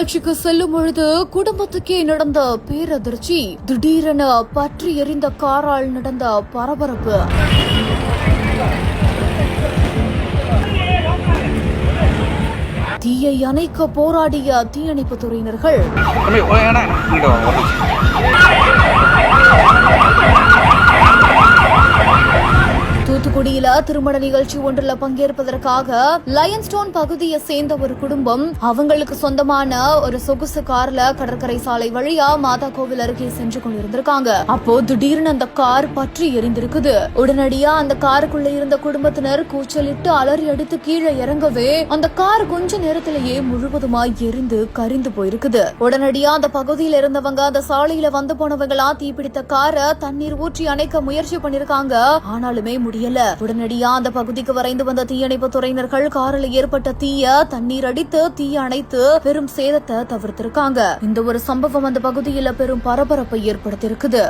நிகழ்ச்சிக்கு செல்லும் பொழுது குடும்பத்துக்கே நடந்த பேரதிர்ச்சி. திடீரென பற்றி எரிந்த காரால் நடந்த பரபரப்பு. தீயை அணைக்க போராடிய தீயணைப்பு துறையினர்கள். தூத்துக்குடியில திருமண நிகழ்ச்சி ஒன்றில் பங்கேற்பதற்காக லயன்ஸ்டோன் பகுதியை சேர்ந்த ஒரு குடும்பம் அவங்களுக்கு சொந்தமான ஒரு சொகுசு கார்ல கடற்கரை சாலை வழியா மாதா கோவில் அருகே சென்று கொண்டிருந்திருக்காங்க. அப்போ திடீர்னு அந்த கார் பற்றி எரிந்திருக்குது. உடனடியா அந்த காருக்குள்ள இருந்த குடும்பத்தினர் கூச்சலிட்டு அலறி அடித்து கீழே இறங்கவே அந்த கார் கொஞ்ச நேரத்திலேயே முழுவதுமாய் எரிந்து கரிந்து போயிருக்குது. உடனடியா அந்த பகுதியில் இருந்தவங்க அந்த சாலையில வந்து போனவங்களா தீப்பிடித்த காரை தண்ணீர் ஊற்றி அணைக்க முயற்சி பண்ணிருக்காங்க. ஆனாலுமே முடியல. உடனடியா அந்த பகுதிக்கு விரைந்து வந்த தீயணைப்பு துறையினர்கள் காரில் ஏற்பட்ட தீய தண்ணீர் அடித்து தீய அணைத்து பெரும் சேதத்தை தவிர்த்திருக்காங்க. இந்த ஒரு சம்பவம் அந்த பகுதியில் பெரும் பரபரப்பை ஏற்படுத்தியிருக்குது.